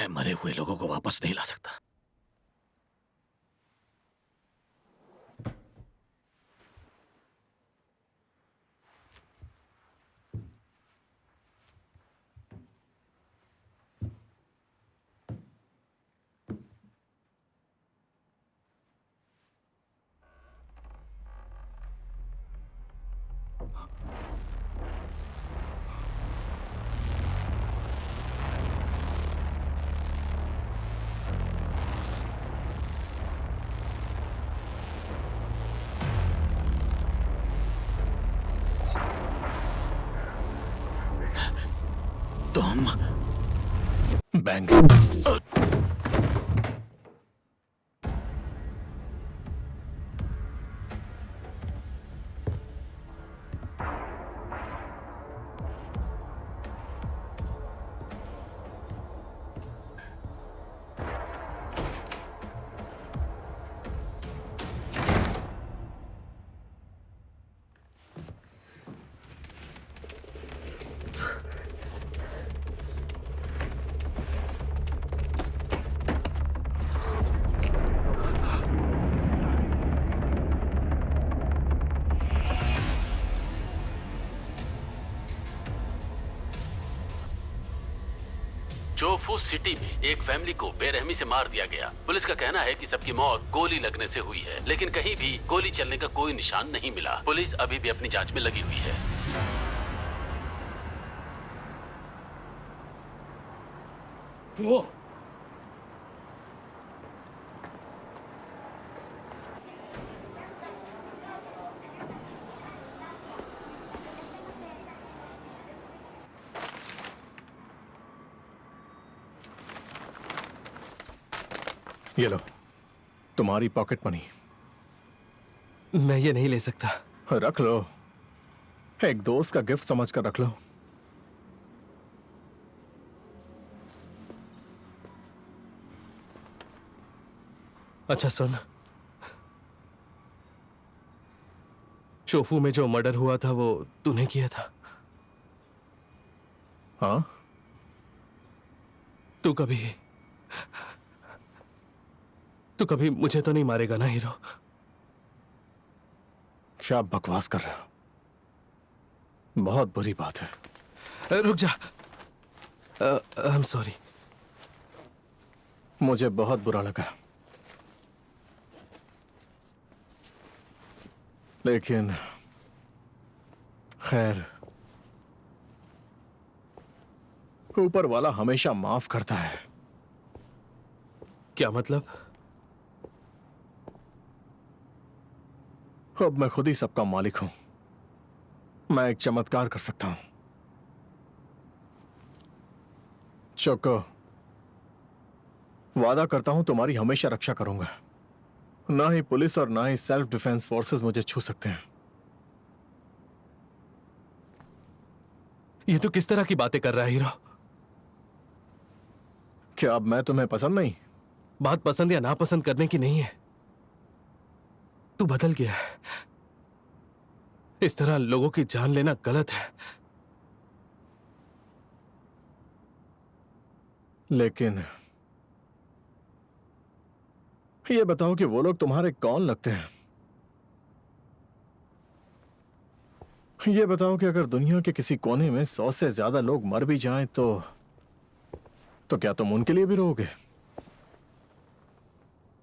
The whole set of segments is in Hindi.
मैं मरे हुए लोगों को वापस नहीं ला सकता। तुम बैंक चोफू सिटी में एक फैमिली को बेरहमी से मार दिया गया। पुलिस का कहना है कि सबकी मौत गोली लगने से हुई है, लेकिन कहीं भी गोली चलने का कोई निशान नहीं मिला। पुलिस अभी भी अपनी जांच में लगी हुई है। वो ये लो, तुम्हारी पॉकेट मनी। मैं ये नहीं ले सकता। रख लो, एक दोस्त का गिफ्ट समझकर रख लो। अच्छा सुन, चोफू में जो मर्डर हुआ था वो तूने किया था। हाँ, तू कभी मुझे तो नहीं मारेगा ना हीरो? क्या आप बकवास कर रहे हो? बहुत बुरी बात है। रुक जा। I am sorry. मुझे बहुत बुरा लगा, लेकिन खैर, ऊपर वाला हमेशा माफ करता है। क्या मतलब? अब मैं खुद ही सबका मालिक हूं। मैं एक चमत्कार कर सकता हूं। चोको, वादा करता हूं तुम्हारी हमेशा रक्षा करूंगा। ना ही पुलिस और ना ही सेल्फ डिफेंस फोर्सेस मुझे छू सकते हैं। ये तो किस तरह की बातें कर रहा है हीरो? क्या अब मैं तुम्हें पसंद नहीं? बात पसंद या नापसंद करने की नहीं है। तू बदल गया है। इस तरह लोगों की जान लेना गलत है। लेकिन ये बताओ कि वो लोग तुम्हारे कौन लगते हैं? ये बताओ कि अगर दुनिया के किसी कोने में 100 से ज्यादा लोग मर भी जाएं तो क्या तुम उनके लिए भी रोओगे?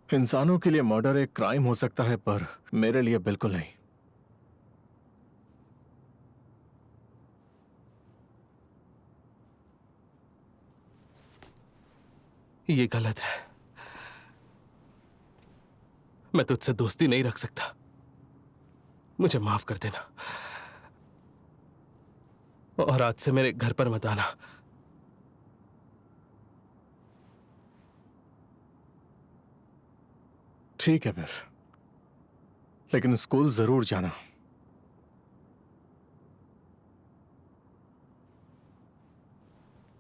इंसानों के लिए मर्डर एक क्राइम हो सकता है, पर मेरे लिए बिल्कुल नहीं। ये गलत है। मैं तुझसे दोस्ती नहीं रख सकता। मुझे माफ कर देना, और आज से मेरे घर पर मत आना। ठीक है फिर, लेकिन स्कूल जरूर जाना।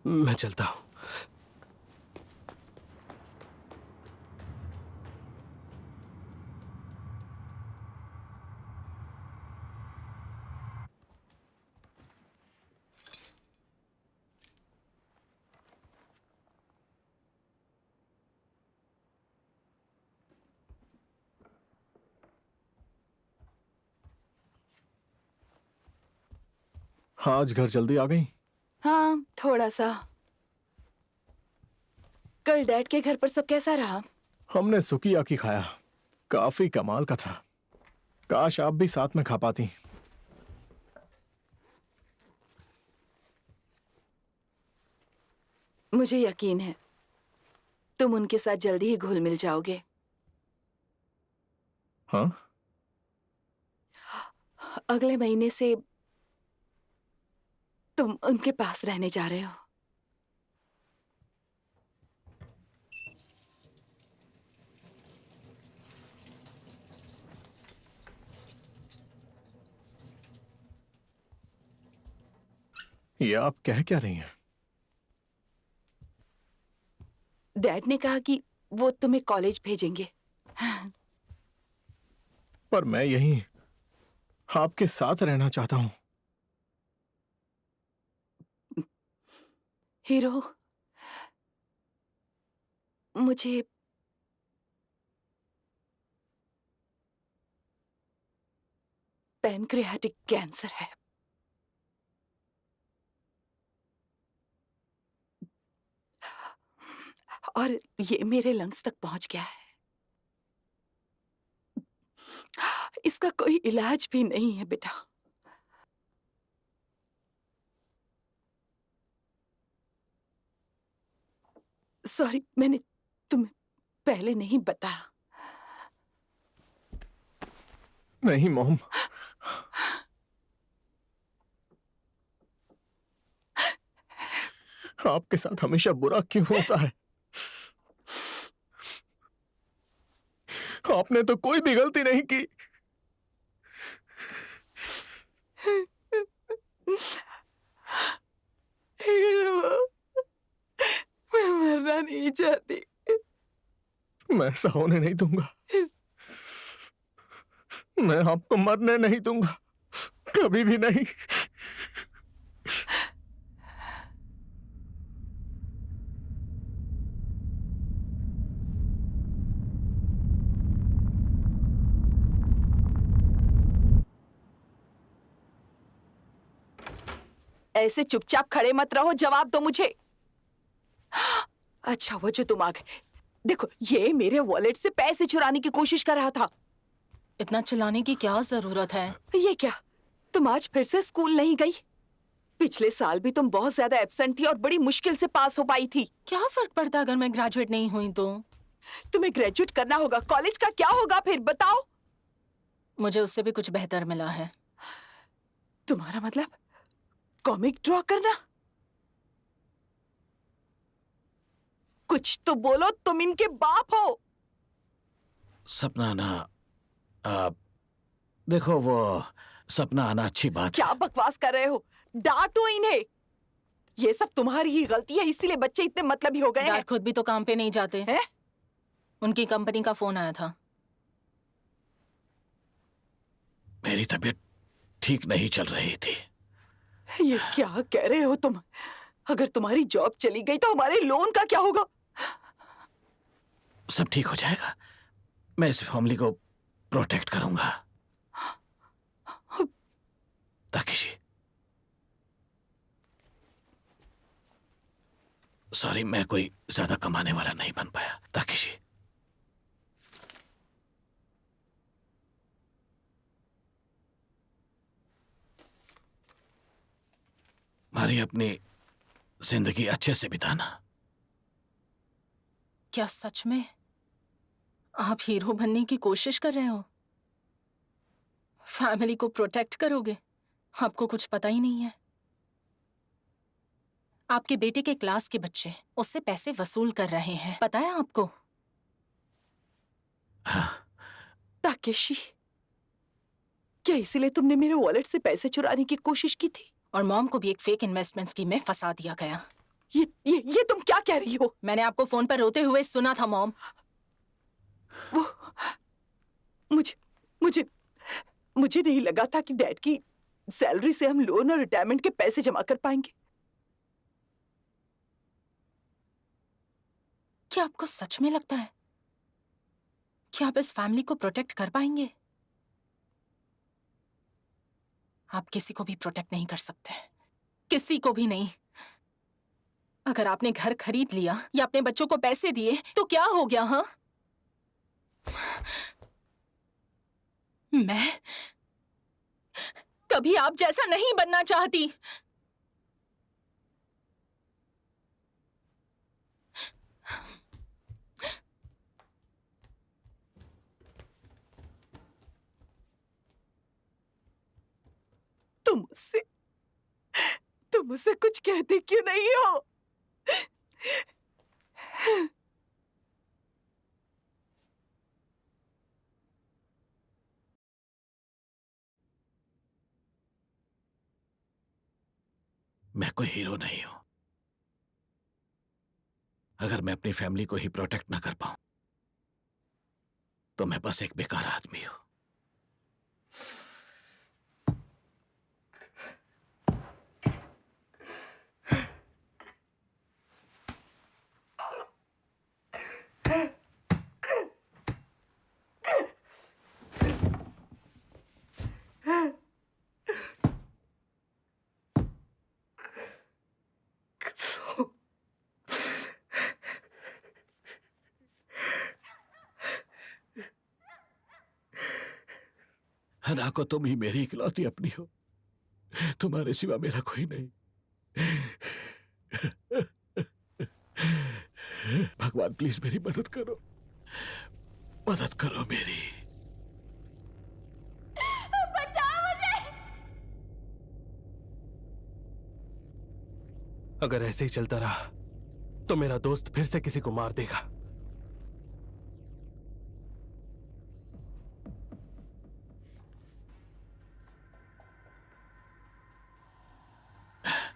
मैं चलता हूं। हाँ, आज घर जल्दी आ गई? हाँ, थोड़ा सा। कल डैड के घर पर सब कैसा रहा? हमने सुकियाकी खाया, काफी कमाल का था। काश आप भी साथ में खा पाती। मुझे यकीन है तुम उनके साथ जल्दी ही घुल मिल जाओगे। हाँ, अगले महीने से तुम उनके पास रहने जा रहे हो। ये आप कह क्या रही हैं? डैड ने कहा कि वो तुम्हें कॉलेज भेजेंगे। पर मैं यहीं आपके साथ रहना चाहता हूं। हीरो, मुझे पैनक्रियाटिक कैंसर है। और ये मेरे लंग्स तक पहुंच गया है। इसका कोई इलाज भी नहीं है बेटा। सॉरी, मैंने तुम्हें पहले नहीं बताया। नहीं मॉम, आपके साथ हमेशा बुरा क्यों होता है? आपने तो कोई भी गलती नहीं की। हीरो, मैं मरना नहीं चाहती। मैं ऐसा होने नहीं दूंगा। मैं आपको मरने नहीं दूंगा, कभी भी नहीं। ऐसे चुपचाप खड़े मत रहो, जवाब दो मुझे। अच्छा वो जो तुम आ गए। देखो, ये मेरे वॉलेट से पैसे चुराने की कोशिश कर रहा था। इतना चिल्लाने की क्या जरूरत है? ये क्या, तुम आज फिर से स्कूल नहीं गई? पिछले साल भी तुम बहुत ज्यादा एब्सेंट थी और बड़ी मुश्किल से पास हो पाई थी। क्या फर्क पड़ता अगर मैं ग्रेजुएट नहीं हुई तो? तुम्हें ग्रेजुएट करना होगा, कॉलेज का क्या होगा फिर बताओ? मुझे उससे भी कुछ बेहतर मिला है। तुम्हारा मतलब कॉमिक ड्रॉ करना? कुछ तो बोलो, तुम इनके बाप हो। सपना आना, देखो वो सपना आना अच्छी बात क्या बकवास कर रहे हो? डांटो इन्हें। ये सब तुम्हारी ही गलती है, इसीलिए बच्चे इतने मतलबी हो गए हैं। डैड खुद भी तो काम पे नहीं जाते हैं? उनकी कंपनी का फोन आया था। मेरी तबीयत ठीक नहीं चल रही थी। ये क्या कह रहे हो तुम? अगर तुम्हारी जॉब चली गई तो हमारे लोन का क्या होगा? सब ठीक हो जाएगा, मैं इस फैमिली को प्रोटेक्ट करूंगा। ताकेशी, सॉरी, मैं कोई ज्यादा कमाने वाला नहीं बन पाया। ताकेशी, हमारी अपनी जिंदगी अच्छे से बिताना। क्या सच में आप हीरो बनने की कोशिश कर रहे हो? फैमिली को प्रोटेक्ट करोगे? आपको कुछ पता ही नहीं है। आपके बेटे के क्लास के बच्चे उससे पैसे वसूल कर रहे हैं, पता है आपको? हाँ, ताकेशी, क्या इसीलिए तुमने मेरे वॉलेट से पैसे चुराने की कोशिश की थी? और मॉम को भी एक फेक इन्वेस्टमेंट स्कीम में फंसा दिया गया। ये तुम क्या कह रही हो? मैंने आपको फोन पर रोते हुए सुना था मॉम। वो मुझे मुझे मुझे नहीं लगा था कि डैड की सैलरी से हम लोन और रिटायरमेंट के पैसे जमा कर पाएंगे। क्या आपको सच में लगता है कि आप इस फैमिली को प्रोटेक्ट कर पाएंगे? आप किसी को भी प्रोटेक्ट नहीं कर सकते, किसी को भी नहीं। अगर आपने घर खरीद लिया या अपने बच्चों को पैसे दिए तो क्या हो गया? हाँ, मैं कभी आप जैसा नहीं बनना चाहती। तुम मुझसे कुछ कहते क्यों नहीं हो? मैं कोई हीरो नहीं हूं। अगर मैं अपनी फैमिली को ही प्रोटेक्ट ना कर पाऊं तो मैं बस एक बेकार आदमी हूं। हना को तुम ही मेरी इकलौती अपनी हो, तुम्हारे सिवा मेरा कोई नहीं। भगवान प्लीज मेरी मदद करो, मदद करो मेरी। बचाओ मुझे। अगर ऐसे ही चलता रहा तो मेरा दोस्त फिर से किसी को मार देगा।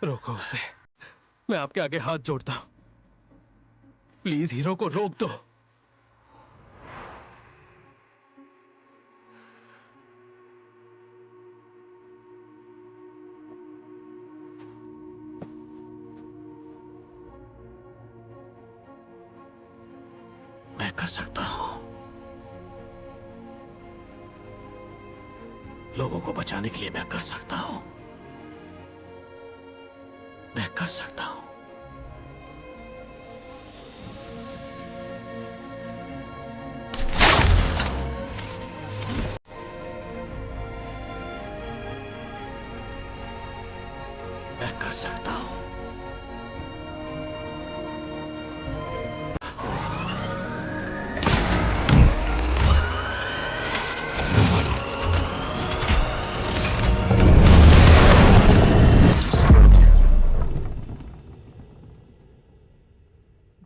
रोको उसे, मैं आपके आगे हाथ जोड़ता हूं। प्लीज हीरो को रोक दो। मैं कर सकता हूं। लोगों को बचाने के लिए मैं कर सकता हूं। मैं कर सकता हूं। मैं कर सकता हूं।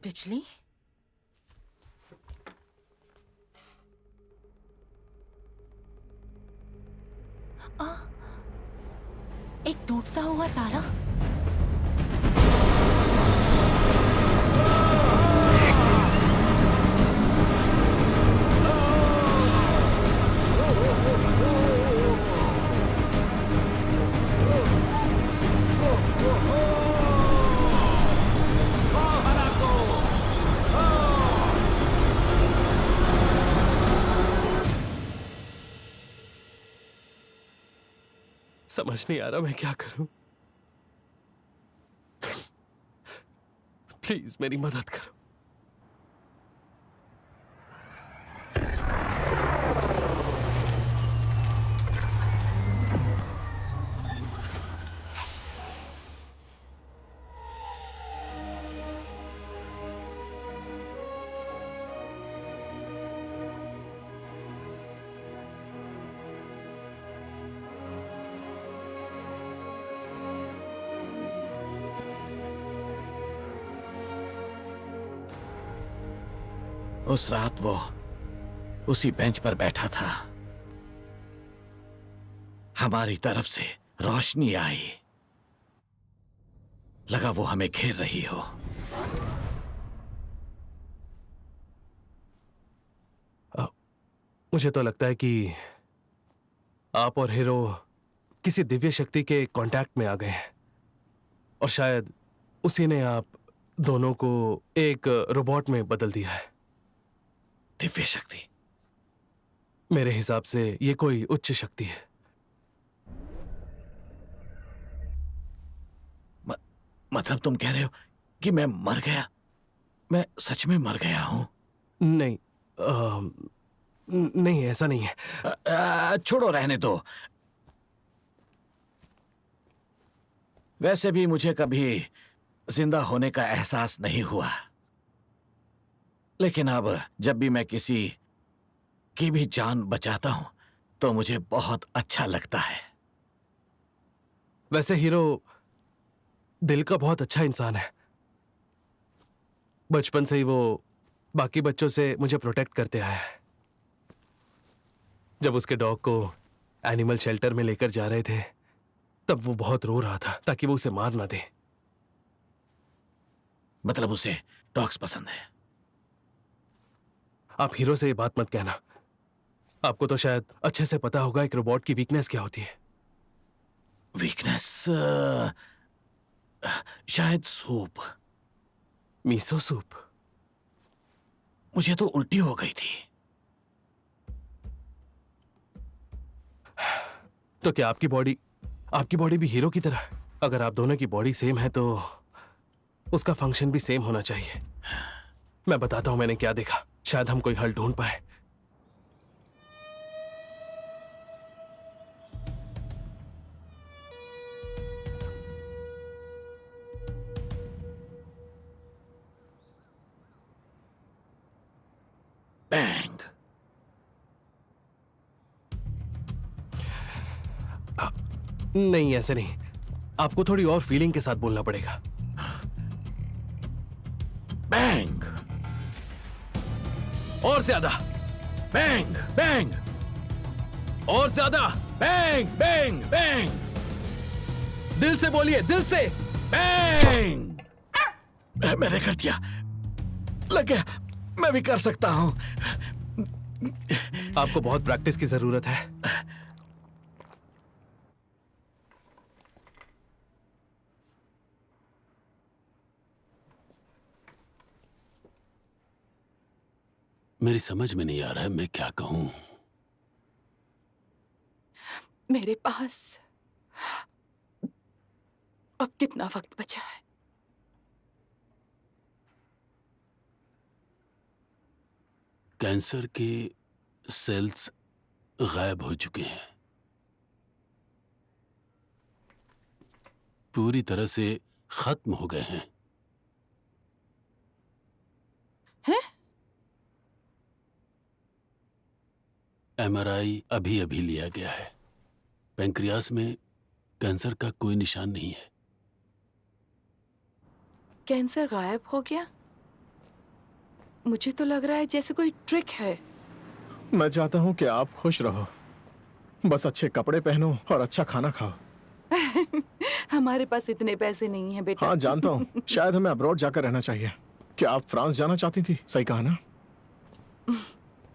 बिजली? आ, एक टूटता हुआ तारा। समझ नहीं आ रहा मैं क्या करूं। प्लीज मेरी मदद करो। उस रात वो उसी बेंच पर बैठा था। हमारी तरफ से रोशनी आई, लगा वो हमें घेर रही हो। मुझे तो लगता है कि आप और हीरो किसी दिव्य शक्ति के कांटेक्ट में आ गए हैं और शायद उसी ने आप दोनों को एक रोबोट में बदल दिया है। दिव्य शक्ति? मेरे हिसाब से ये कोई उच्च शक्ति है। मतलब तुम कह रहे हो कि मैं मर गया? मैं सच में मर गया हूं? नहीं, नहीं ऐसा नहीं है। छोड़ो, रहने दो। वैसे भी मुझे कभी जिंदा होने का एहसास नहीं हुआ, लेकिन अब जब भी मैं किसी की भी जान बचाता हूं तो मुझे बहुत अच्छा लगता है। वैसे हीरो दिल का बहुत अच्छा इंसान है। बचपन से ही वो बाकी बच्चों से मुझे प्रोटेक्ट करते आया है। जब उसके डॉग को एनिमल शेल्टर में लेकर जा रहे थे तब वो बहुत रो रहा था ताकि वो उसे मार ना दे। मतलब उसे डॉग्स पसंद है? आप हीरो से ये बात मत कहना। आपको तो शायद अच्छे से पता होगा एक रोबोट की वीकनेस क्या होती है। वीकनेस? शायद सूप। मीसो सूप। मुझे तो उल्टी हो गई थी। तो क्या आपकी बॉडी भी हीरो की तरह? अगर आप दोनों की बॉडी सेम है तो उसका फंक्शन भी सेम होना चाहिए। मैं बताता हूं मैंने क्या देखा, शायद हम कोई हल ढूंढ पाए। बैंग। नहीं, ऐसे नहीं। आपको थोड़ी और फीलिंग के साथ बोलना पड़ेगा। बैंग। और ज्यादा। बैंग बैंग और ज्यादा। बैंग बैंग बैंग दिल से बोलिए, दिल से। बैंग। मैंने कर दिया। लग गया। मैं भी कर सकता हूं। आपको बहुत प्रैक्टिस की जरूरत है। मेरी समझ में नहीं आ रहा है मैं क्या कहूं। मेरे पास अब कितना वक्त बचा है? कैंसर के सेल्स गायब हो चुके हैं, पूरी तरह से खत्म हो गए हैं। हैं? एमआरआई अभी अभी लिया गया है। पैंक्रियास में कैंसर का कोई निशान नहीं है। कैंसर गायब हो गया? मुझे तो लग रहा है जैसे कोई ट्रिक है। मैं चाहता हूं कि आप खुश रहो, बस अच्छे कपड़े पहनो और अच्छा खाना खाओ। हमारे पास इतने पैसे नहीं हैं बेटा। हाँ जानता हूँ, शायद हमें अब्रॉड जाकर रहना चाहिए। क्या आप फ्रांस जाना चाहती थी? सही कहा ना?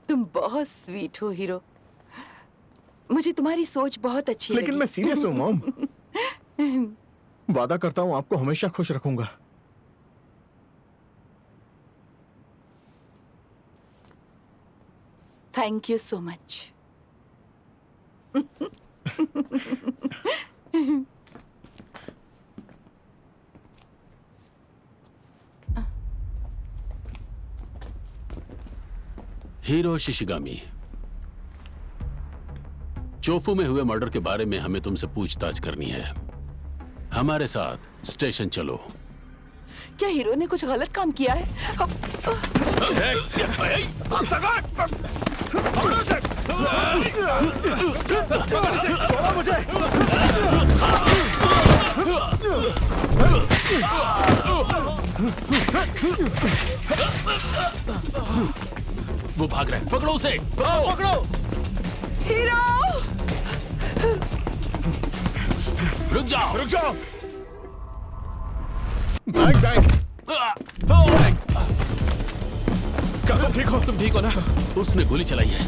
तुम बहुत स्वीट हो हीरो। मुझे तुम्हारी सोच बहुत अच्छी लेकिन लगी। मैं सीरियस हूँ मॉम। वादा करता हूँ आपको हमेशा खुश रखूंगा। Thank you so much. Hero Shishigami, Chofu में हुए मर्डर के बारे में हमें तुमसे पूछताछ करनी है। हमारे साथ स्टेशन चलो। क्या हीरो ने कुछ गलत काम किया है? वो भाग रहे हैं, पकड़ो उसे। पकड़ो। हीरो! रुक जाओ, रुक जाओ। बैंक बैंक, क्या तुम ठीक हो? तुम ठीक हो ना? उसने गोली चलाई है।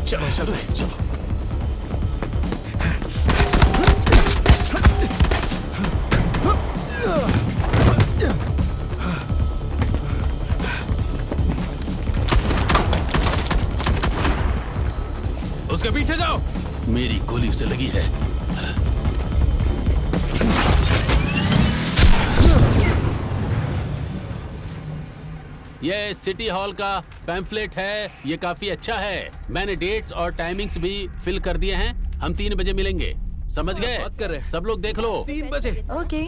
चलो चलो चलो। उसके पीछे जाओ। मेरी गोली उसे लगी है। ये सिटी हॉल का पैम्फलेट है, ये काफी अच्छा है। मैंने डेट्स और टाइमिंग्स भी फिल कर दिए हैं। हम 3 बजे मिलेंगे, समझ गए? बात कर रहे हैं। सब लोग देख लो, 3 बजे ओके,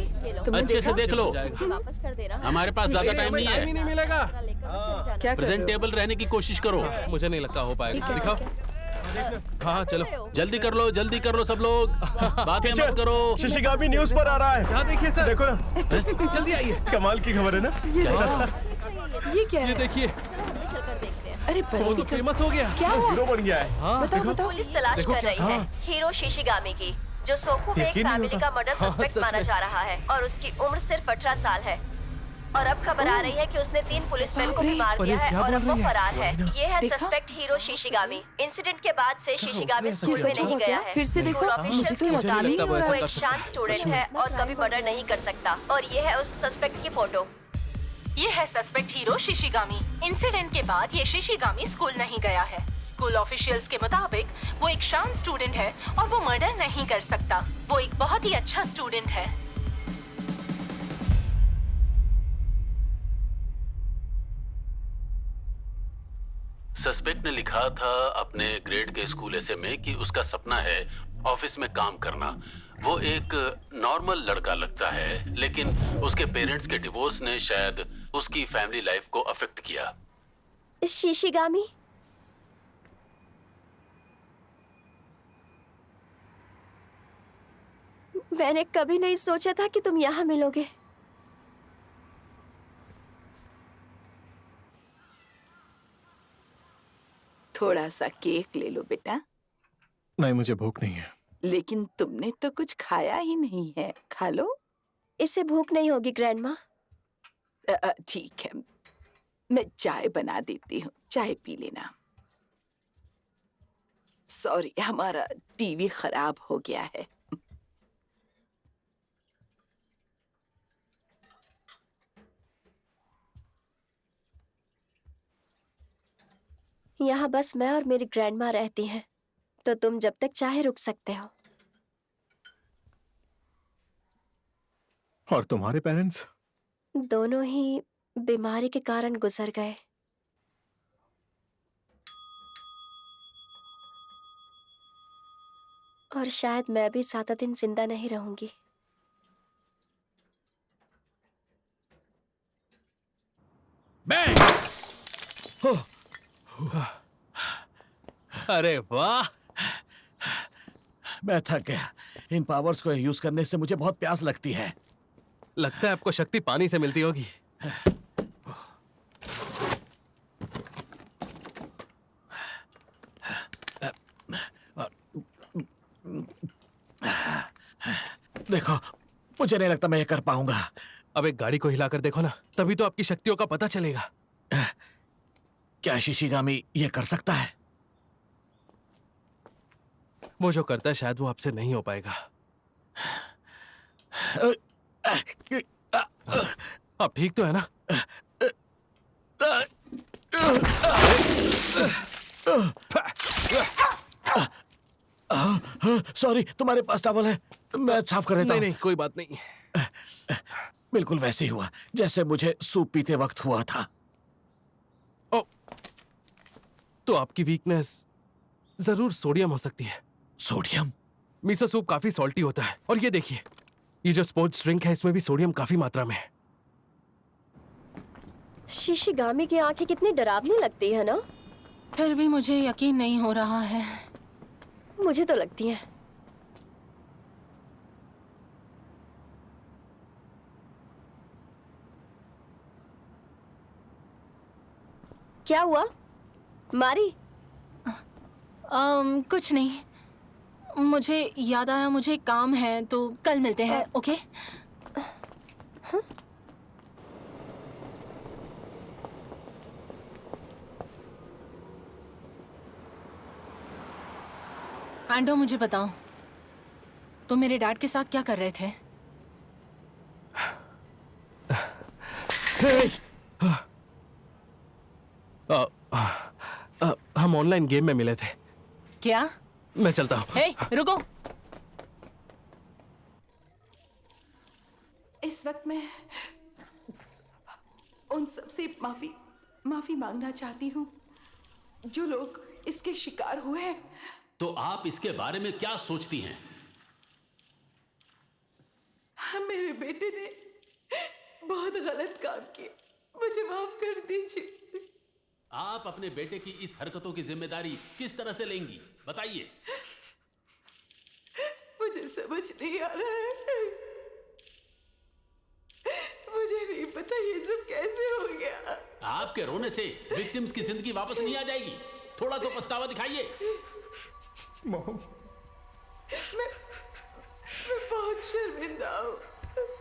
तुमने अच्छे से देखा? देख लो। वापस कर देना। हमारे पास ज्यादा टाइम नहीं टाइम ही है। नहीं मिलेगा। क्या कर रहे हो? प्रेजेंटेबल रहने की कोशिश करो। मुझे नहीं लगता हो पाएगा। दिखाओ। हाँ चलो, जल्दी कर लो सब लोग। बातें मत करो। शिशिगामी न्यूज पर आ रहा है। यहाँ देखिए सर, देखो ना, जल्दी आइए। कमाल की खबर है ना। ये क्या ये है? देखिए, चल कर देखते हैं। अरे वो बस तो फेमस हो गया। क्या हुआ? हीरो बन गया है। हाँ बताओ बताओ। पुलिस तलाश देखो कर क्या- रही है हीरो शिशिगामी की, जो सोफो में एक यकीन नहीं फैमिली होता। का मर्डर हाँ, सस्पेक्ट सच माना में। जा रहा है और उसकी उम्र सिर्फ 18 साल है। और अब खबर आ रही है कि उसने 3 पुलिसमैन को भी मार अरे, दिया है क्या और बोल अब वो रही है? फरार है। ये है देखा? Suspect hero शिशिगामी। इंसिडेंट के बाद से शिशिगामी उसने स्कूल में ऐसा नहीं किया? गया है। फिर से स्कूल देखो। ऑफिशियल्स मुझे के तो मुझे नहीं मुताबिक लगता वो वो ऐसा एक कर सकता। शांत स्टूडेंट है और कभी मर्डर नहीं कर सकता। और ये है उस सस्पेक्ट की फोटो। ये है सस्पेक्ट हीरो शिशिगामी। इंसिडेंट के बाद ये शिशिगामी स्कूल नहीं गया है। स्कूल ऑफिशियल्स के मुताबिक वो एक शांत स्टूडेंट है और वो मर्डर नहीं कर सकता। वो एक बहुत ही अच्छा स्टूडेंट है। सस्पेक्ट ने लिखा था अपने ग्रेड के स्कूल ऐसे में कि उसका सपना है ऑफिस में काम करना। वो एक नॉर्मल लड़का लगता है, लेकिन उसके पेरेंट्स के डिवोर्स ने शायद उसकी फैमिली लाइफ को अफेक्ट किया। शिशिगामी, मैंने कभी नहीं सोचा था कि तुम यहाँ मिलोगे। थोड़ा सा केक ले लो बेटा। नहीं, मुझे भूख नहीं है। लेकिन तुमने तो कुछ खाया ही नहीं है, खा लो। इससे भूख नहीं होगी ग्रैंडमा। ठीक है, मैं चाय बना देती हूँ, चाय पी लेना। सॉरी, हमारा टीवी खराब हो गया है। यहाँ बस मैं और मेरी ग्रैंडमा रहती हैं, तो तुम जब तक चाहे रुक सकते हो। और तुम्हारे पेरेंट्स? दोनों ही बीमारी के कारण गुजर गए। और शायद मैं भी ज्यादा दिन जिंदा नहीं रहूंगी। अरे वाह, मैं थक गया। इन पावर्स को यूज करने से मुझे बहुत प्यास लगती है। लगता है आपको शक्ति पानी से मिलती होगी। देखो, मुझे नहीं लगता मैं ये कर पाऊंगा। अब एक गाड़ी को हिलाकर देखो ना, तभी तो आपकी शक्तियों का पता चलेगा। क्या शिशिगामी ये कर सकता है? वो जो करता है शायद वो आपसे नहीं हो पाएगा। आप ठीक तो है ना? सॉरी, तुम्हारे पास टॉवल है? मैं साफ कर देता नहीं हूँ। नहीं, कोई बात नहीं। बिल्कुल वैसे ही हुआ जैसे मुझे सूप पीते वक्त हुआ था। ओ, तो आपकी वीकनेस जरूर सोडियम हो सकती है। सोडियम? मिसो सूप काफी सॉल्टी होता है, और ये देखिए, ये जो स्पोर्ट्स ड्रिंक है इसमें भी सोडियम काफी मात्रा में है। शिशिगामी की आंखें कितनी डरावनी लगती है ना। फिर भी मुझे यकीन नहीं हो रहा है। मुझे तो लगती है। क्या हुआ मारी? कुछ नहीं, मुझे याद आया मुझे एक काम है, तो कल मिलते हैं। ओके? एंडो, मुझे बताओ, तुम मेरे डैड के साथ क्या कर रहे थे? हम ऑनलाइन गेम में मिले थे। क्या? मैं चलता हूँ। हे, रुको। इस वक्त मैं उन सब से माफी माफी मांगना चाहती हूँ जो लोग इसके शिकार हुए हैं। तो आप इसके बारे में क्या सोचती हैं? मेरे बेटे ने बहुत गलत काम किया, मुझे माफ कर दीजिए। आप अपने बेटे की इस हरकतों की जिम्मेदारी किस तरह से लेंगी, बताइए। मुझे समझ नहीं आ रहा है, मुझे नहीं पता ये सब कैसे हो गया। आपके रोने से विक्टिम्स की जिंदगी वापस नहीं आ जाएगी। थोड़ा तो पछतावा दिखाइए। मॉम, मैं बहुत शर्मिंदा हूँ।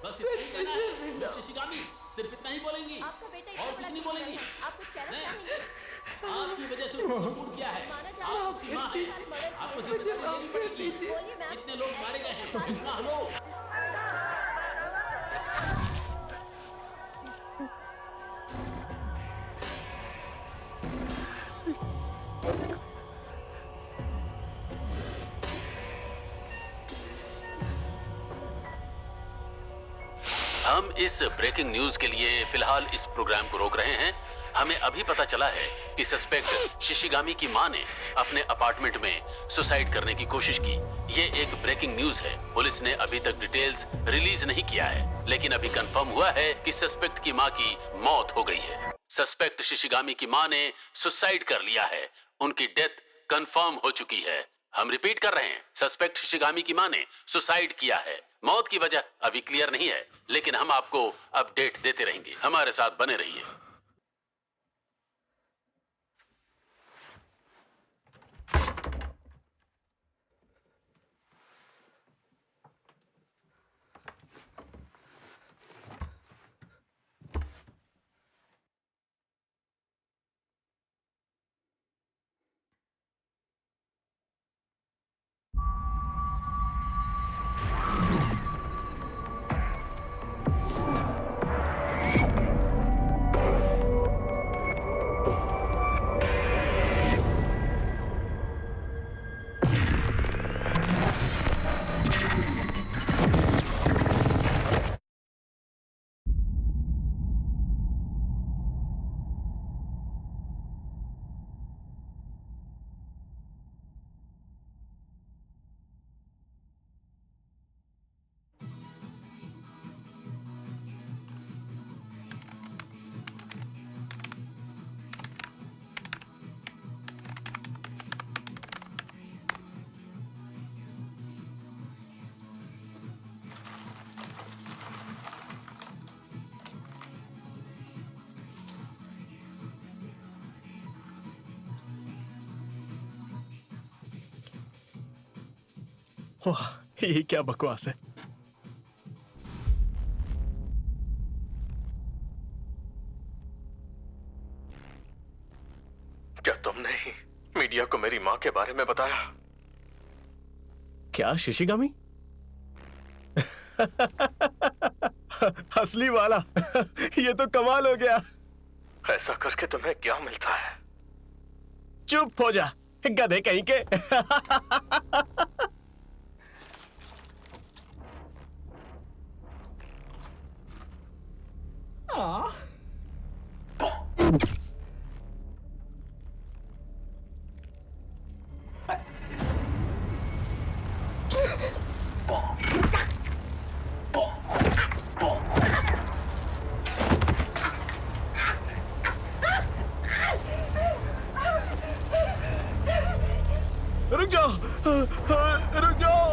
बस इतना ही सच में कहना है, शर्मिंदा हूँ। शिशिगामी, सिर्फ इतना ही बोलेंगी आपका बेटा और इतना कुछ बड़ा नहीं क्रिमिनल बोलेंगी। है। आप कुछ कहना नहीं। चाहेंगे? आपकी वजह से उसने खून किया है। माना जा आप रहा उसकी माँ है। हैं। आपको मुझे जिम्मेदारी माफ लेनी कर पड़ेगी। दीजिए। बोलिए मैम। इतने लोग मारे गए हैं, इतना लो। हम इस ब्रेकिंग न्यूज के लिए फिलहाल इस प्रोग्राम को रोक रहे हैं। हमें अभी पता चला है कि सस्पेक्ट शिशिगामी की मां ने अपने अपार्टमेंट में सुसाइड करने की कोशिश की। ये एक ब्रेकिंग न्यूज है। पुलिस ने अभी तक डिटेल्स रिलीज नहीं किया है, लेकिन अभी कंफर्म हुआ है कि सस्पेक्ट की मां की मौत हो गई है। सस्पेक्ट शिशिगामी की मां ने सुसाइड कर लिया है। उनकी डेथ कंफर्म हो चुकी है। हम रिपीट कर रहे हैं, सस्पेक्ट शिशिगामी की मां ने सुसाइड किया है। मौत की वजह अभी क्लियर नहीं है, लेकिन हम आपको अपडेट देते रहेंगे। हमारे साथ बने रहिए। वाह, ये क्या बकवास है। क्या तुमने ही मीडिया को मेरी मां के बारे में बताया? क्या शिशिगामी? असली वाला। ये तो कमाल हो गया। ऐसा करके तुम्हें क्या मिलता है? चुप हो जा, गधे कहीं के। रुक जाओ, रुक जाओ।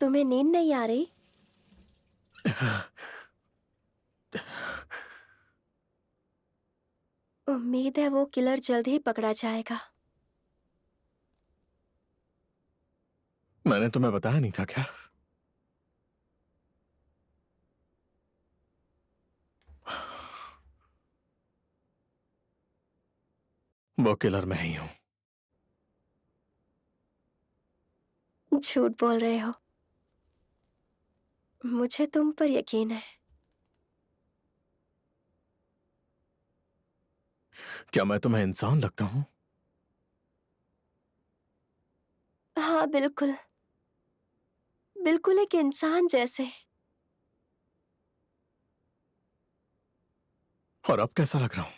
तुम्हें नींद नहीं आ रही? उम्मीद है वो किलर जल्द ही पकड़ा जाएगा। मैंने तुम्हें बताया नहीं था क्या? वो किलर मैं ही हूं। झूठ बोल रहे हो। मुझे तुम पर यकीन है। क्या मैं तुम्हें इंसान लगता हूं? हाँ, बिल्कुल बिल्कुल एक इंसान जैसे। और अब कैसा लग रहा हूं?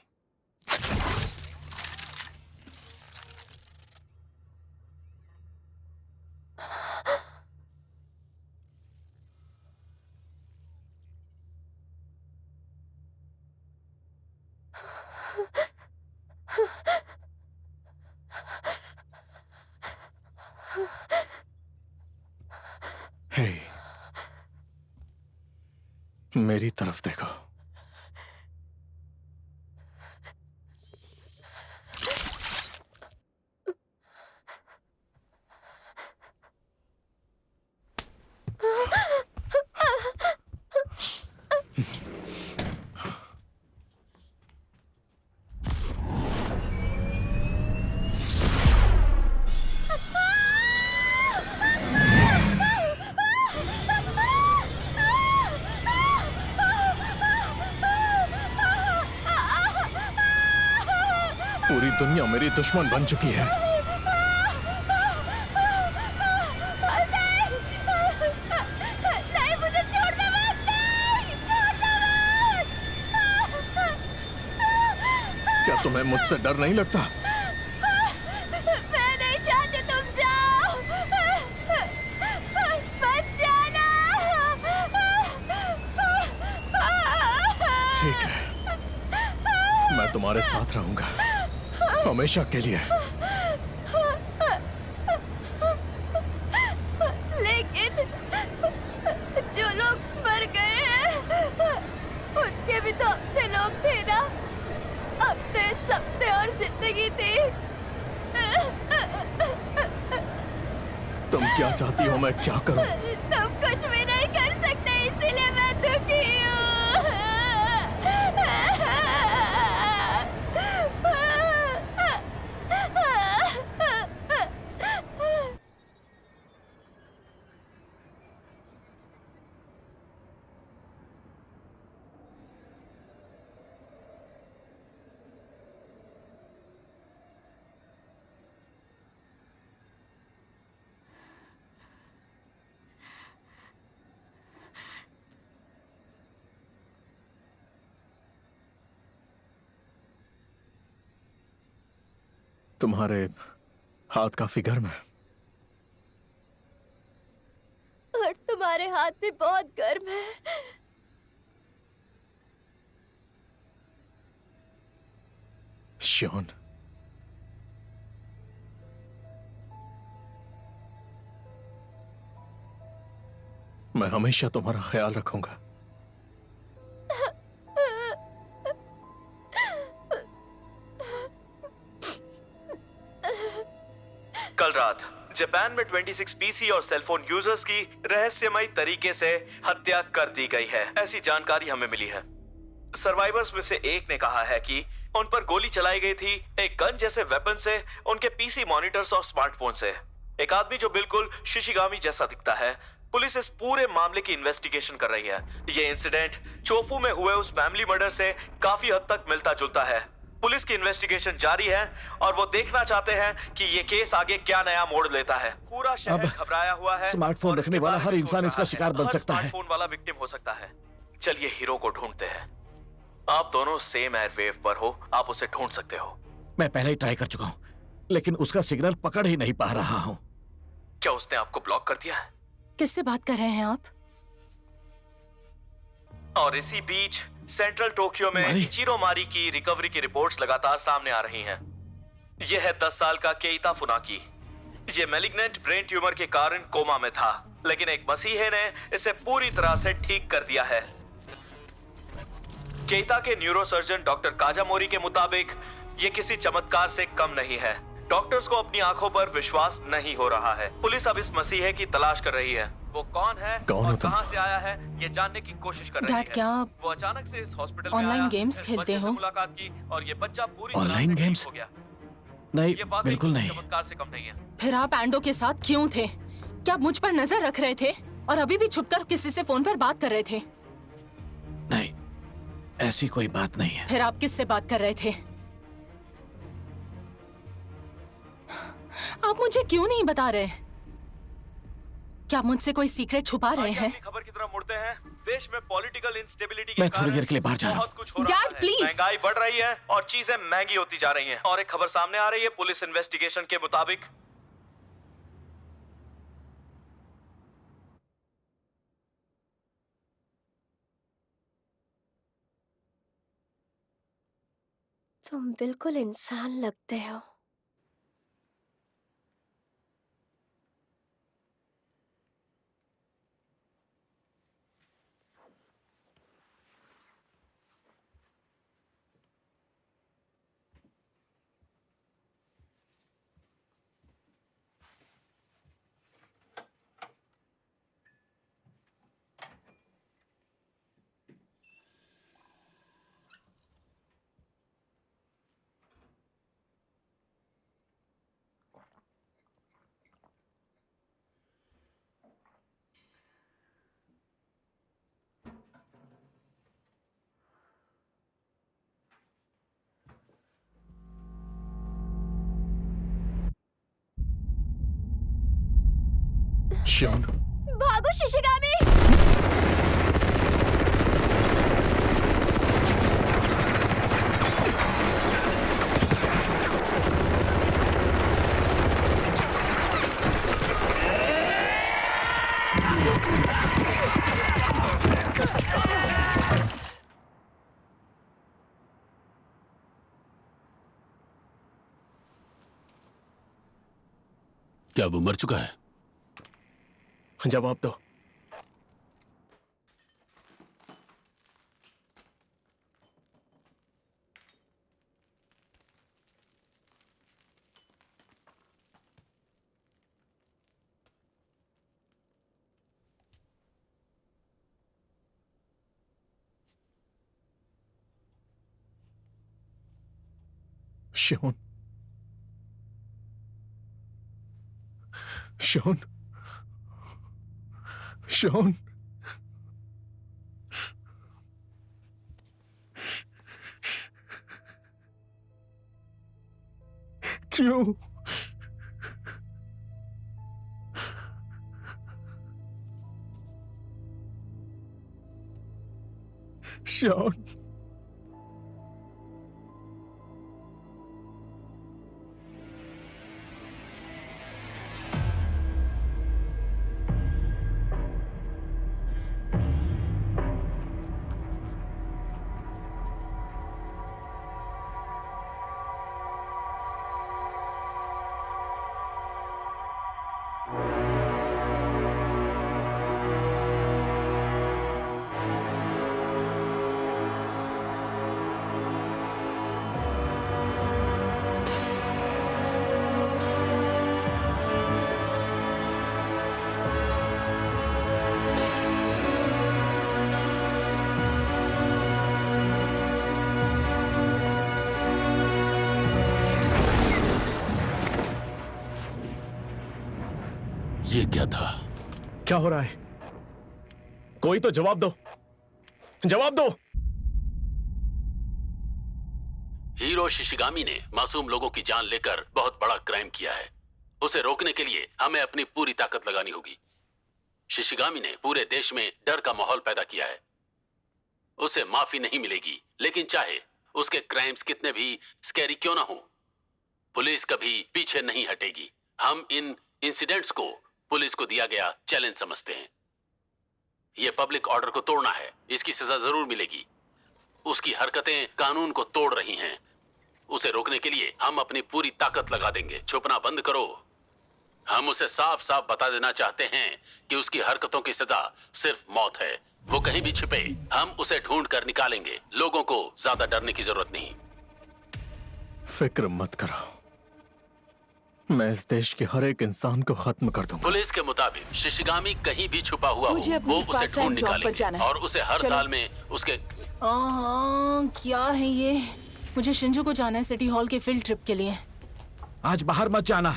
हे, मेरी तरफ देखो। पूरी दुनिया मेरी दुश्मन बन चुकी है। नहीं, मुझे छोड़ दो मत, नहीं, छोड़ दो मत। क्या तुम्हें मुझसे डर नहीं लगता? मैं नहीं चाहती तुम जाओ। मत जाना। ठीक है, मैं तुम्हारे साथ रहूंगा हमेशा के लिए। लेकिन जो लोग मर गए हैं उनके भी तो अपने लोग थे ना, अपने सपने और जिंदगी थी। तुम क्या चाहती हो मैं क्या करूं? तुम कुछ भी नहीं कर सकते, इसीलिए मैं दुखी हूँ। तुम्हारे हाथ काफी गर्म है। और तुम्हारे हाथ भी बहुत गर्म है। शॉन, मैं हमेशा तुम्हारा ख्याल रखूंगा। कल रात जापान में 26 पीसी और सेलफोन यूजर्स की रहस्यमयी तरीके से हत्या कर दी गई है, ऐसी जानकारी हमें मिली है। सर्वाइवर्स में से एक ने कहा है कि उन पर गोली चलाई गई थी एक गन जैसे वेपन से, उनके पीसी मॉनिटर्स और स्मार्टफोन से। एक आदमी जो बिल्कुल शिशिगामी जैसा दिखता है। पुलिस इस पूरे मामले की इन्वेस्टिगेशन कर रही है। ये इंसिडेंट चोफू में हुए उस फैमिली मर्डर से काफी हद तक मिलता जुलता है। पुलिस की इन्वेस्टिगेशन जारी है और वो देखना चाहते हैं कि ये केस आगे क्या नया मोड़ लेता है। पूरा शहर घबराया हुआ है। स्मार्टफोन रखने वाला हर इंसान इसका शिकार बन सकता है। स्मार्टफोन वाला विक्टिम हो सकता है। चलिए हीरो को ढूंढते हैं। आप दोनों सेम एयरवेव पर हो, आप उसे ढूंढ सकते हो। मैं पहले ही ट्राई कर चुका हूँ, लेकिन उसका सिग्नल पकड़ ही नहीं पा रहा हूँ। क्या उसने आपको ब्लॉक कर दिया है? किससे बात कर रहे हैं आप? और इसी बीच सेंट्रल टोक्यो में इचिरो मारी की रिकवरी की रिपोर्ट्स लगातार सामने आ रही हैं। यह है 10 साल का केइता फुनाकी। ये मैलिग्नेंट ब्रेन ट्यूमर के कारण कोमा में था, लेकिन एक मसीहे ने इसे पूरी तरह से ठीक कर दिया है। केइता के न्यूरोसर्जन डॉक्टर काजामोरी के मुताबिक ये किसी चमत्कार से कम नहीं है। डॉक्टर्स को अपनी आंखों पर विश्वास नहीं हो रहा है। पुलिस अब इस मसीहे की तलाश कर रही है। वो कौन है और कहां से आया है ये जानने की कोशिश कर रही है। डैड, क्या आप वो अचानक से इस हॉस्पिटल में ऑनलाइन आया, गेम्स इस खेलते बच्चे से हो? मुलाकात की और ये बच्चा पूरी तरह ऑनलाइन से ठीक गेम्स? हो गया। नहीं, ये वाकई बिल्कुल किसी नहीं। चमत्कार से कम नहीं है। फिर आप एंडो के साथ क्यों थे? क्या आप मुझ पर नजर रख रहे थे और अभी भी छुपकर किसी से फोन पर बात कर रहे थे? नहीं, ऐसी कोई बात नहीं है। फिर आप किससे बात कर रहे थे? आप मुझे क्यों नहीं बता रहे? क्या आप मुझसे कोई सीक्रेट छुपा रहे आगे हैं? अगली खबर की तरफ मुड़ते हैं। देश में पॉलिटिकल इंस्टेबिलिटी के मैं थोड़ी कारण देर के लिए बाहर जा रहा हूं। बहुत कुछ हो रहा डैड, है। प्लीज। महंगाई बढ़ रही है और चीजें महंगी होती जा रही हैं। और एक खबर सामने आ रही है पुलिस इन्वेस्टिगेशन के मुताबिक तुम बिल्कुल इंसान लगते हो। श्योन, भागो शिशिगामी। क्या वो मर चुका है? जवाब दो। श्योन, श्योन, श्योन, क्यों? श्योन, ये क्या था? क्या हो रहा है? कोई तो जवाब दो, जवाब दो। हीरो शिशिगामी ने मासूम लोगों की जान लेकर बहुत बड़ा क्राइम किया है। उसे रोकने के लिए हमें अपनी पूरी ताकत लगानी होगी। शिशिगामी ने पूरे देश में डर का माहौल पैदा किया है। उसे माफी नहीं मिलेगी, लेकिन चाहे उसके क्राइम्स कितने भी स्कैरी क्यों ना हो, पुलिस कभी पीछे नहीं हटेगी। हम इन इंसिडेंट्स को पुलिस को दिया गया चैलेंज समझते हैं। यह पब्लिक ऑर्डर को तोड़ना है, इसकी सजा जरूर मिलेगी। उसकी हरकतें कानून को तोड़ रही हैं। उसे रोकने के लिए हम अपनी पूरी ताकत लगा देंगे। छुपना बंद करो हम उसे साफ साफ बता देना चाहते हैं कि उसकी हरकतों की सजा सिर्फ मौत है। वो कहीं भी छिपे, हम उसे ढूंढ कर निकालेंगे। लोगों को ज्यादा डरने की जरूरत नहीं। फिक्र मत करो, मैं इस देश के हर एक इंसान को खत्म कर दूंगा। पुलिस के मुताबिक शिशिगामी कहीं भी छुपा हुआ हो, मुझे अपनी वो उसे part-time ढूंढ job पर निकालेंगे जाना है। और उसे हर चलो। साल में उसके क्या है ये? मुझे शिंजू को जाना है सिटी हॉल के फील्ड ट्रिप के लिए। आज बाहर मत जाना,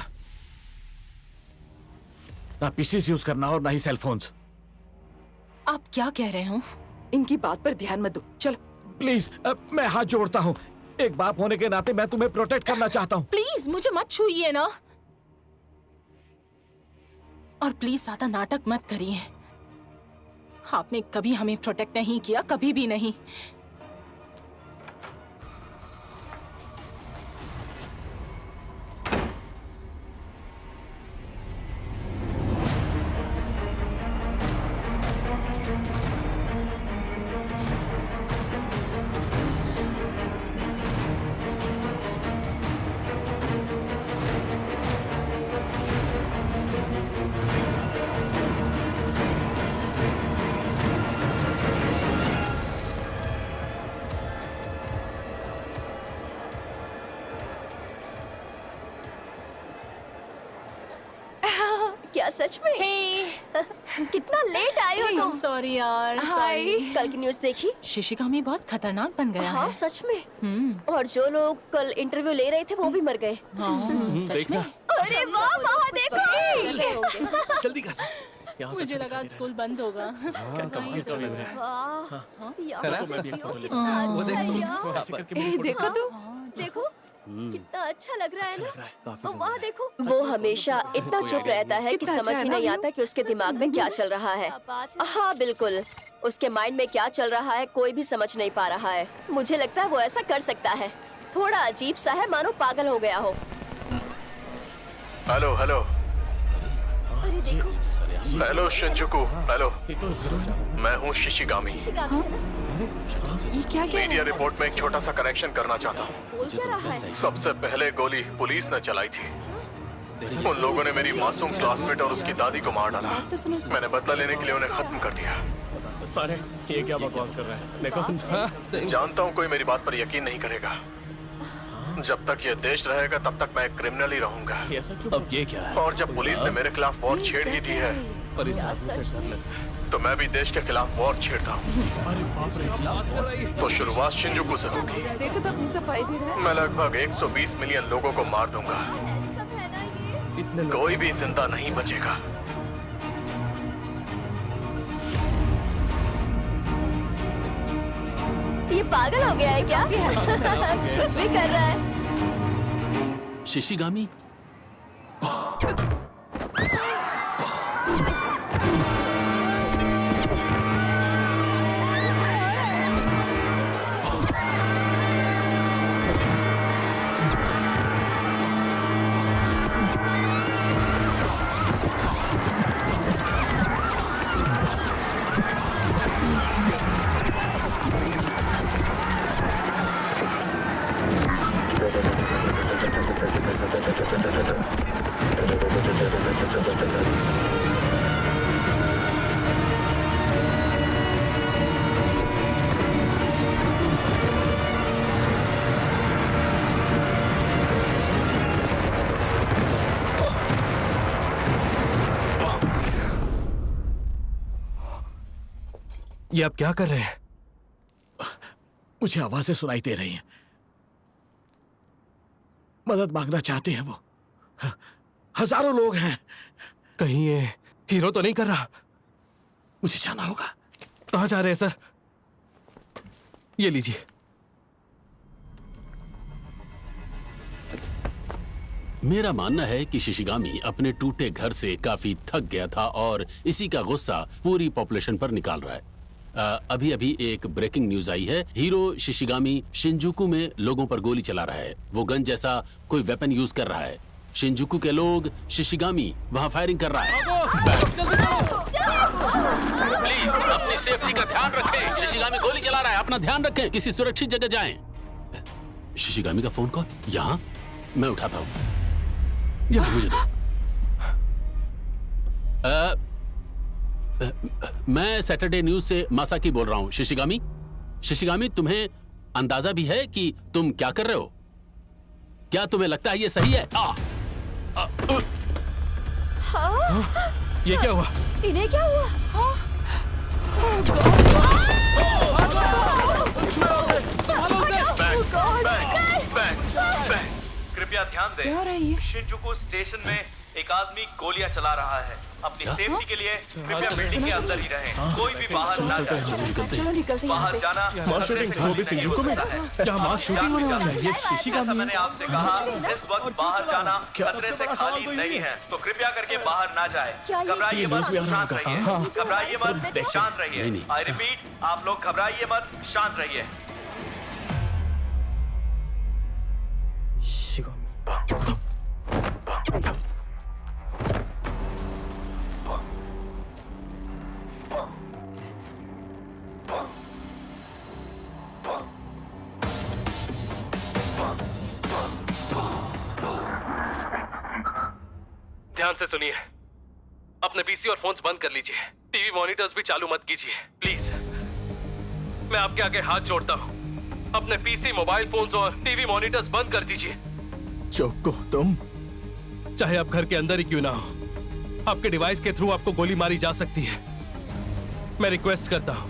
ना पीसीस यूज करना और ना ही सेल फोन्स। आप क्या कह रहे हो? इनकी बात पर ध्यान मत दो, चलो। प्लीज, मैं हाथ जोड़ता हूँ। एक बाप होने के नाते मैं तुम्हें प्रोटेक्ट करना चाहता हूँ। प्लीज मुझे मत छूइए ना, और प्लीज ज्यादा नाटक मत करिए। आपने कभी हमें प्रोटेक्ट नहीं किया, कभी भी नहीं। क्या सच में? कितना लेट आए हो तुम? सॉरी यार, हाय, सॉरी। कल की न्यूज़ देखी? शिशिगामी बहुत खतरनाक बन गया हाँ है। सच में। और जो लोग कल इंटरव्यू ले रहे थे वो भी मर गए। हाँ, सच में। अरे वाह, वहाँ देखो। जल्दी कर। मुझे लगा स्कूल बंद होगा। वाह, यहाँ करा? से व्यू कितना अच्छा है यार। देखो तो, देखो कितना अच्छा लग रहा है ना। काफी और वहाँ देखो, वो हमेशा इतना चुप रहता है कि कितना समझ अच्छा ही है नहीं ना आता कि उसके दिमाग में क्या चल रहा है। हाँ बिल्कुल, उसके माइंड में क्या चल रहा है कोई भी समझ नहीं पा रहा है। मुझे लगता है वो ऐसा कर सकता है। थोड़ा अजीब सा है, मानो पागल हो गया हो। हेलो हेलो अरे देखो, हेलो शिंजुकू, हेलो। मैं हूँ शिशिगामी। ये क्या क्या मीडिया रिपोर्ट में एक छोटा सा करेक्शन करना चाहता हूँ। बोल क्या रहा है? सबसे पहले गोली पुलिस ने चलाई थी। उन लोगों ने मेरी मासूम क्लासमेट और उसकी दादी को मार डाला। तो सुनो। मैंने बदला लेने के लिए उन्हें खत्म कर दिया। अरे ये क्या बकवास कर रहा है? देखो, जानता हूँ कोई मेरी बात पर यकीन नहीं करेगा। जब तक ये देश रहेगा तब तक मैं क्रिमिनल ही रहूंगा। ऐसा क्यों? अब ये क्या है? और जब पुलिस ने मेरे खिलाफ वॉर छेड़ ही दी है पर इस आदमी से कर लेते तो मैं भी देश के खिलाफ वॉर छेड़ता हूँ। अरे बाप रे, तो शुरुआत शिंजुकू से होगी। देखो तो अपनी सफाई दे रहा है। मैं लगभग 120 मिलियन लोगों को मार दूंगा। सब है ना ये? इतने लोग कोई भी जिंदा नहीं बचेगा। ये पागल हो गया है क्या? कुछ भी कर रहा है। शिशिगामी ये आप क्या कर रहे हैं? मुझे आवाजें सुनाई दे रही हैं। मदद मांगना चाहते हैं वो। हजारों लोग हैं। कहीं ये हीरो तो नहीं कर रहा? मुझे जाना होगा। कहाँ जा रहे हैं सर? ये लीजिए। मेरा मानना है कि शिशिगामी अपने टूटे घर से काफी थक गया था और इसी का गुस्सा पूरी पॉपुलेशन पर निकाल रहा है। अभी अभी एक ब्रेकिंग न्यूज आई है। हीरो शिशिगामी शिंजुकू में लोगों पर गोली चला रहा है। वो गन जैसा कोई वेपन यूज कर रहा है। शिंजुकू के लोग शिशिगामी वहां फायरिंग कर रहा है। प्लीज अपनी सेफ्टी का ध्यान रखें। शिशिगामी गोली चला रहा है, अपना ध्यान रखें। किसी सुरक्षित जगह जाएं। शिशिगामी का फोन कॉल यहाँ, मैं उठाता हूँ। मुझे दो। मैं सैटरडे न्यूज से मासाकी बोल रहा हूँ। शिशिगामी, शिशिगामी, तुम्हें अंदाजा भी है कि तुम क्या कर रहे हो? क्या तुम्हें लगता है ये सही है? ये क्या हुआ? इन्हें क्या हुआ? कृपया ध्यान दें। क्या हो रहा है ये? शिनजुकू स्टेशन में एक आदमी गोलियां चला रहा है। अपनी सेफ्टी के लिए कृपया बिल्डिंग के अंदर ही रहें। कोई भी बाहर ना जाए। चलो निकलते हैं यहाँ बाहर से। जाना मास शूटिंग खतरे से हो गई खाली नहीं शिनजुकू हो में? सकता है। क्या मास शूटिंग होने वाली है? ये जैसा शिशिगामी मैंने आपसे कहा, इस वक्त बाहर जाना खतरे से खाली नहीं है, तो कृपया करके बाहर ना जाए। क्या ये घबराइए मत, न्यूज़ में आ रहा शांत होगा? रहिए। हाँ। घबराइए मत, शांत नहीं, रहिए। नहीं। आई रिपीट, आप लोग घबराइए मत, शांत रहिए। ध्यान से सुनिए। अपने पीसी और फोन्स बंद कर लीजिए। टीवी मॉनिटर्स भी चालू मत कीजिए, प्लीज। मैं आपके आगे हाथ जोड़ता हूँ। अपने पीसी, मोबाइल फोन्स और टीवी मॉनिटर्स बंद कर दीजिए। चोको, तुम चाहे आप घर के अंदर ही क्यों ना हो, आपके डिवाइस के थ्रू आपको गोली मारी जा सकती है। मैं रिक्वेस्ट करता हूं,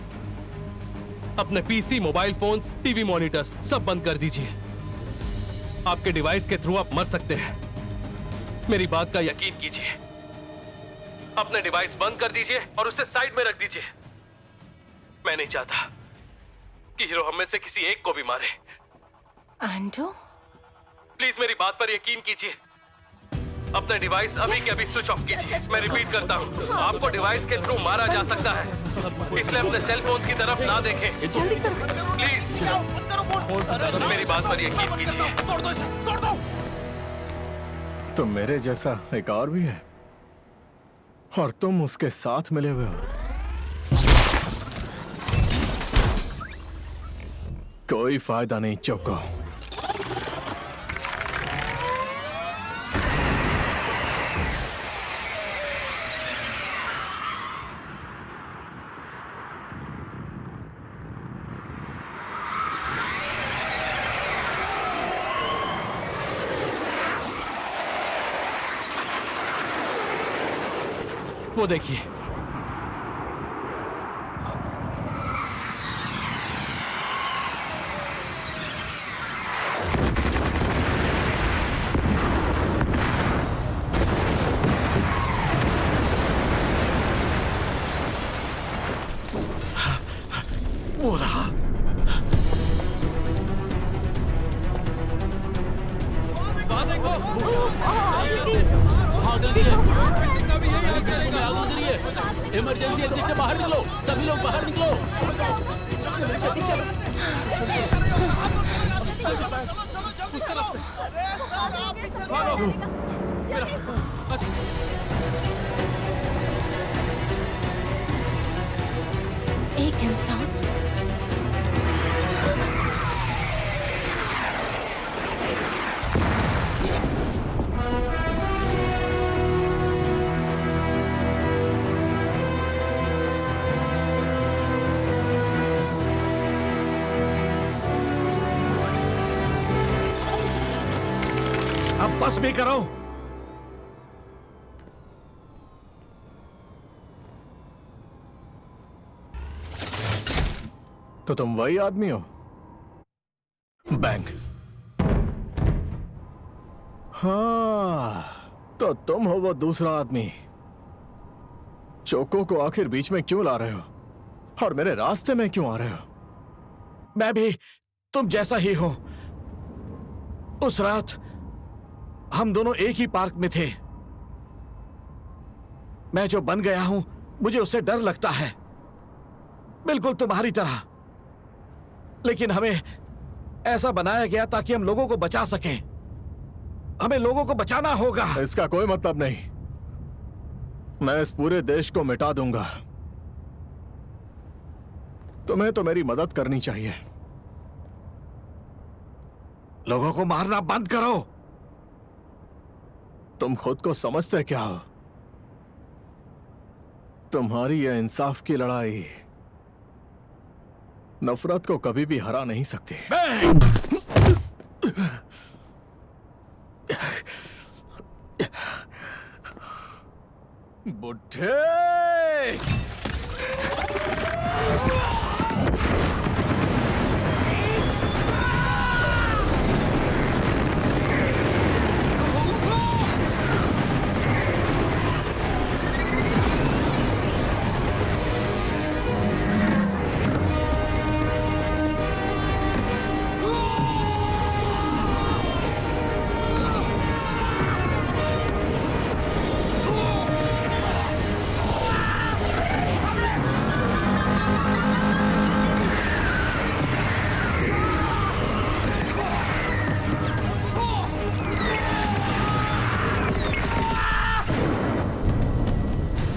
अपने PC, mobile phones, TV monitors सब बंद कर दीजिए। आपके डिवाइस के थ्रू आप मर सकते हैं। मेरी बात का यकीन कीजिए। अपने डिवाइस बंद कर दीजिए और उसे साइड में रख दीजिए। मैं नहीं चाहता कि हीरो हम में से किसी एक को भी मारे। एंड्रू, प्लीज मेरी बात पर यकीन कीजिए। अपने डिवाइस अभी के अभी स्विच ऑफ कीजिए। मैं रिपीट करता हूँ, आपको डिवाइस के थ्रू मारा जा सकता है, इसलिए अपने सेल फोन्स की तरफ ना देखें। जल्दी करो। प्लीज मेरी बात पर यकीन कीजिए। तो मेरे जैसा एक और भी है और तुम उसके साथ मिले हुए हो। कोई फायदा नहीं चोको। वो देखिए, वो रहा। इमरजेंसी एग्जिट से बाहर निकलो, सभी लोग बाहर निकलो। जल्दी चलो। एक इंसान अब बस भी करो। तो तुम वही आदमी हो? बैंग। हाँ, तो तुम हो वो दूसरा आदमी। चोको को आखिर बीच में क्यों ला रहे हो और मेरे रास्ते में क्यों आ रहे हो? मैं भी तुम जैसा ही हो। उस रात हम दोनों एक ही पार्क में थे। मैं जो बन गया हूं, मुझे उससे डर लगता है, बिल्कुल तुम्हारी तरह। लेकिन हमें ऐसा बनाया गया ताकि हम लोगों को बचा सकें। हमें लोगों को बचाना होगा। इसका कोई मतलब नहीं। मैं इस पूरे देश को मिटा दूंगा। तुम्हें तो मेरी मदद करनी चाहिए। लोगों को मारना बंद करो। तुम खुद को समझते क्या हो? तुम्हारी यह इंसाफ की लड़ाई नफरत को कभी भी हरा नहीं सकती। बुढ़े!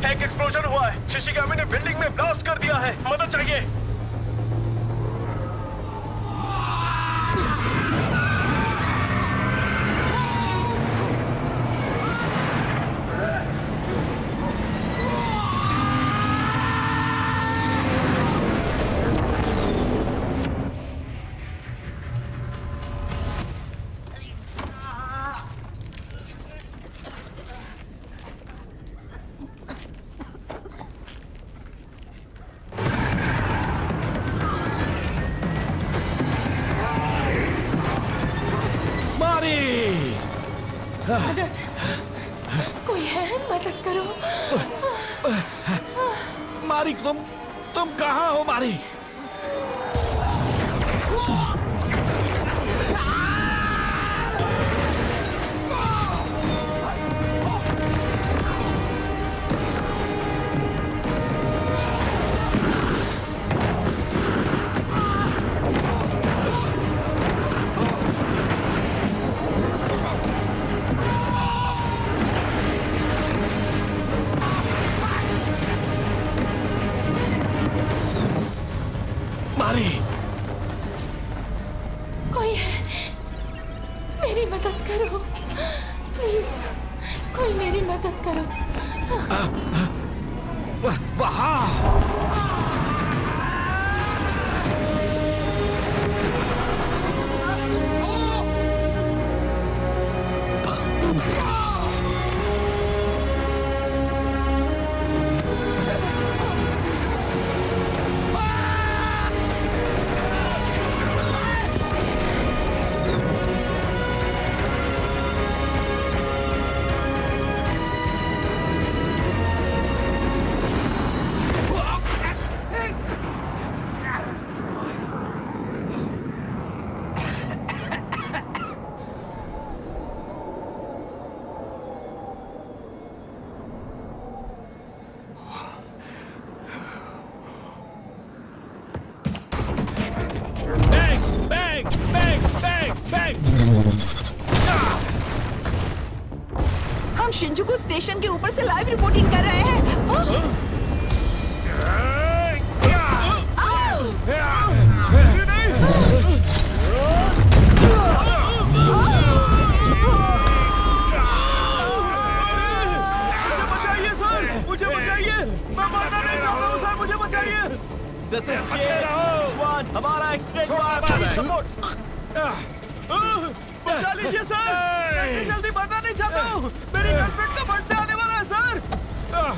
एक एक्सप्लोजन हुआ है। शिशिगामी ने बिल्डिंग में ब्लास्ट कर दिया है। मदद चाहिए। मदद, कोई है? मदद करो। मारी, तुम कहाँ हो मारी? मारी, कोई है? मेरी मदद करो प्लीज, कोई मेरी मदद करो। वहाँ हम शिंजुकू स्टेशन के ऊपर से लाइव रिपोर्टिंग कर रहे हैं। मुझे बचाइए सर, मुझे बचाइए। मैं मरना नहीं चाहता हूँ सर, मुझे बचाइए। दिस इज J1, हमारा एक्सीडेंट हुआ है। सपोर्ट। बचा लीजिए सर, मैं जल्दी मरना नहीं चाहता हूँ। मेरी गर्लफ्रेंड का बर्थडे आने वाला है सर। सर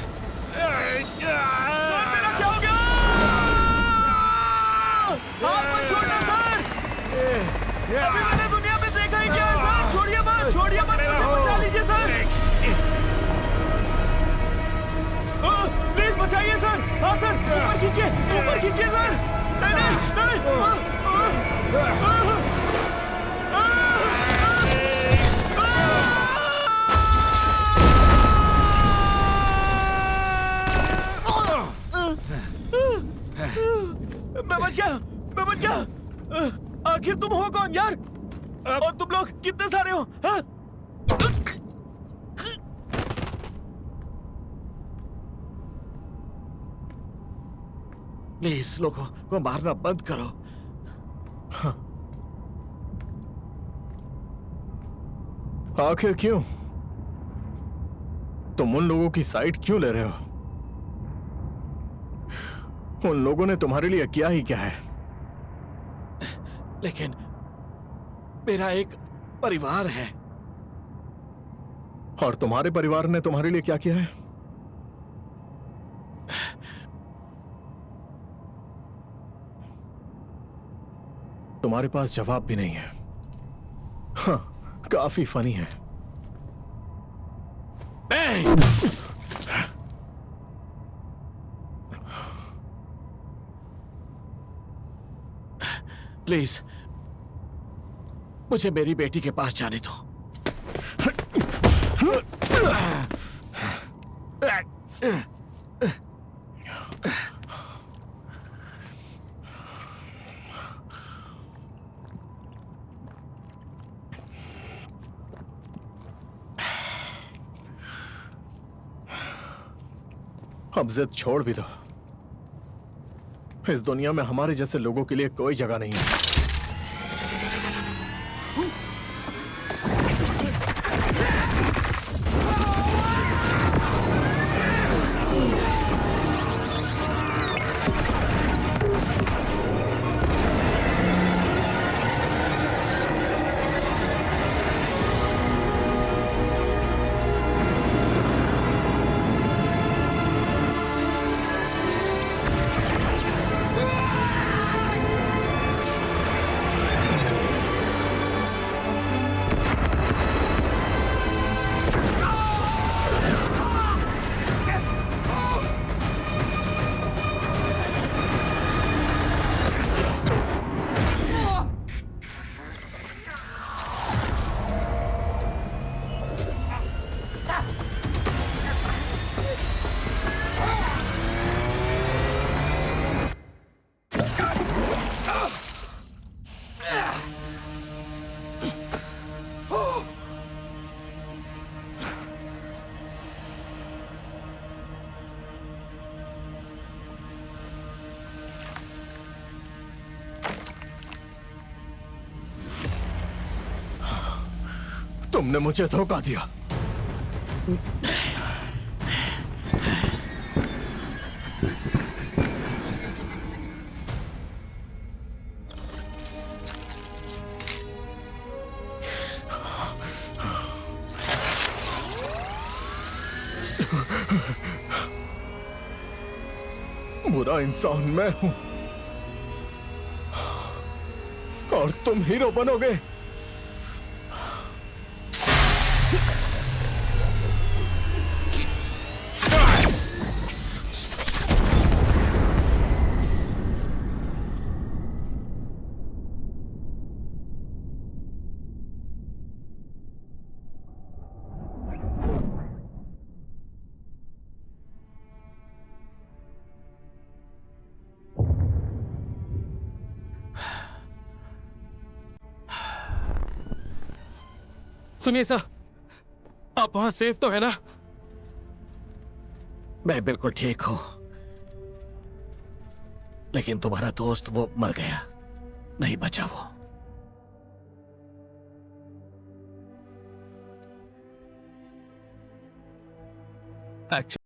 मेरा क्या हो गया? हाथ मत छोड़ना सर। अभी मैंने दुनिया में देखा ही क्या है सर। छोड़िए मत, छोड़िए मत, मुझे बचा लीजिए सर। प्लीज बचाइए सर। हाँ सर, ऊपर खींचिए, ऊपर खींचिए सर। नहीं नहीं नहीं। मैं बच गया, मैं बच गया। आखिर तुम हो कौन यार? और तुम लोग कितने सारे हो? हाँ? प्लीज लोगों को मारना बंद करो। आखिर क्यों? तुम उन लोगों की साइड क्यों ले रहे हो? उन लोगों ने तुम्हारे लिए किया ही क्या है? लेकिन मेरा एक परिवार है। और तुम्हारे परिवार ने तुम्हारे लिए क्या किया है? तुम्हारे पास जवाब भी नहीं है। हाँ, काफी फनी है। प्लीज मुझे मेरी बेटी के पास जाने दो। अब जिद छोड़ भी दो। इस दुनिया में हमारे जैसे लोगों के लिए कोई जगह नहीं है। तुमने मुझे धोखा दिया। बुरा इंसान मैं हूं और तुम हीरो बनोगे। सुनिए सर, आप वहां सेफ तो है ना? मैं बिल्कुल ठीक हूं, लेकिन तुम्हारा दोस्त वो मर गया, नहीं बचा वो। एक्चुअली